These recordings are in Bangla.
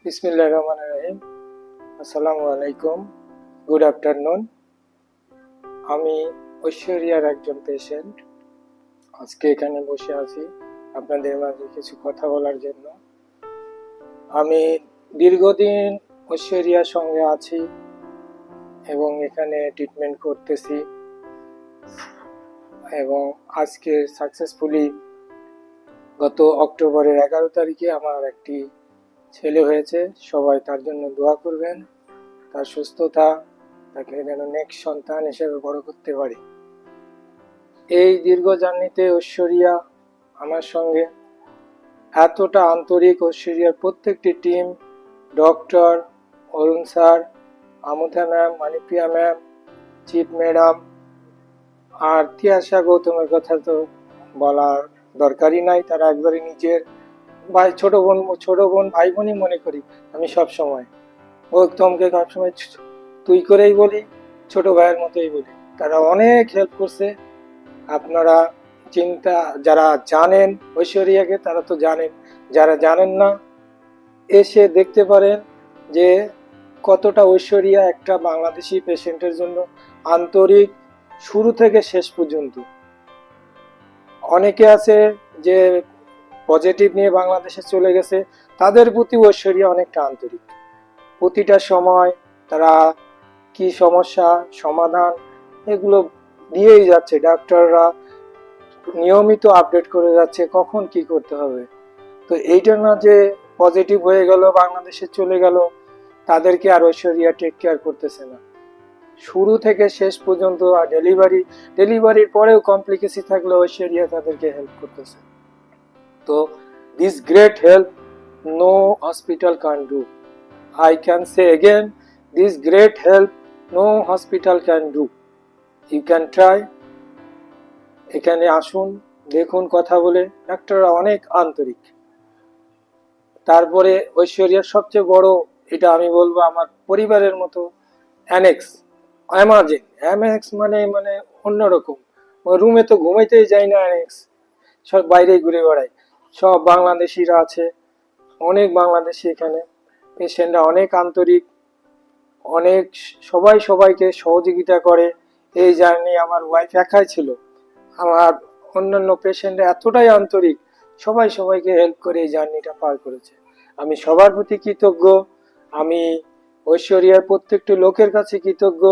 বিসমিল্লাহির রহমানির রহিম। আসসালামু আলাইকুম, গুড আফটারনুন। আমি ঐশ্বরিয়ার একজন পেশেন্ট। আজকে এখানে বসে আছি আপনাদের মাঝে কিছু কথা বলার জন্য। আমি দীর্ঘদিন ঐশ্বরিয়ার সঙ্গে আছি এবং এখানে ট্রিটমেন্ট করতেছি এবং আজকে সাকসেসফুলি গত অক্টোবরের 11 তারিখে আমার একটি ছেলে হয়েছে। সবাই তার জন্য দোয়া করবেন, তার সুস্থতা, তাকে যেন নেক্সট সন্তান হিসেবে বড় করতে পারি। এই দীর্ঘ জার্নিতে ঐশ্বরিয়া আমার সঙ্গে এতটা আন্তরিক, ঐশ্বরিয়ার প্রত্যেকটি team, doctor, Arun sir, Amutha ma'am, Manipriya ma'am, chief madam, আর তিয়াশা গৌতমের কথা তো বলার দরকারই নাই। তারা একবারই নিজের ভাই, ছোট বোন ভাই বোনই মনে করি আমি সব সময়। গৌতমকে সবসময় তুই করেই বলি, ছোট ভাইয়ের মতোই বলি। তারা অনেক হেল্প করছে। আপনারা যারা জানেন ঐশ্বরিয়াকে তারা তো জানেন, যারা জানেন না এসে দেখতে পারেন যে কতটা ঐশ্বরিয়া একটা বাংলাদেশি পেশেন্টের জন্য আন্তরিক, শুরু থেকে শেষ পর্যন্ত। অনেকে আছে যে পজিটিভ নিয়ে বাংলাদেশে চলে গেছে, তাদের প্রতি ঐশ্বরিয়া অনেকটা আন্তরিক। প্রতিটা সময় তারা কি সমস্যা সমাধান এগুলো দিয়েই যাচ্ছে। ডাক্তাররা নিয়মিত আপডেট করে যাচ্ছে কখন কি করতে হবে। তো এইটা না যে পজিটিভ হয়ে গেল বাংলাদেশে চলে গেল, তাদেরকে আর ঐশ্বরিয়া টেক কেয়ার করতেছে না শুরু থেকে শেষ পর্যন্ত। আর ডেলিভারির পরেও কমপ্লিকেসি থাকলে ঐশ্বরিয়া তাদেরকে হেল্প করতেছে। তো this great help no hospital can do. I can say again, this great help no hospital can do. You can try. এখানে আসুন, দেখুন, কথা বলে। ডাক্তাররা অনেক আন্তরিক। তারপরে ঐশ্বরিয়ার সবচেয়ে বড়, এটা আমি বলবো আমার পরিবারের মতো, অ্যানেক্স অ্যামেক্স মানে অন্যরকম। রুমে তো ঘুমাইতেই যাই না, অ্যানেক্স সব বাইরে ঘুরে বেড়ায়। সব বাংলাদেশিরা আছে, অনেক বাংলাদেশি এখানে। পেশেন্টরা অনেক আন্তরিক, অনেক সবাই সবাইকে সহযোগিতা করে। এই জার্নি আমার ওয়াইফ একাই ছিল, আমার অন্যান্য পেশেন্টরা এতটাই আন্তরিক, সবাই সবাইকে হেল্প করে এই জার্নিটা পার করেছে। আমি সবার প্রতি কৃতজ্ঞ। আমি ঐশ্বরিয়ার প্রত্যেকটি লোকের কাছে কৃতজ্ঞ।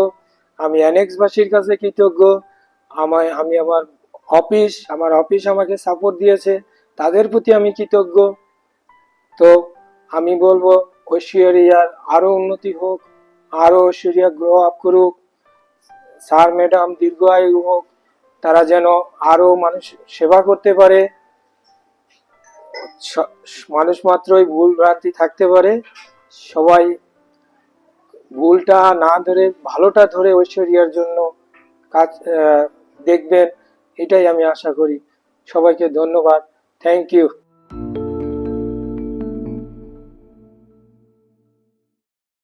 আমি অ্যানেক্সবাসীর কাছে কৃতজ্ঞ। আমি আমার অফিস আমাকে সাপোর্ট দিয়েছে, তাদের প্রতি আমি কৃতজ্ঞ। তো আমি বলবো ঐশ্বরিয়ার আরো উন্নতি হোক, আরো ঐশ্বরিয়া গ্রো আপ করুক, স্যার ম্যাডাম দীর্ঘায়ু হোক, তারা যেন আরো মানুষ সেবা করতে পারে। মানুষ মাত্রই ভুল ভ্রান্তি থাকতে পারে, সবাই ভুলটা না ধরে ভালোটা ধরে ঐশ্বরিয়ার জন্য কাজ দেখবেন, এটাই আমি আশা করি। সবাইকে ধন্যবাদ, থ্যাংক ইউ।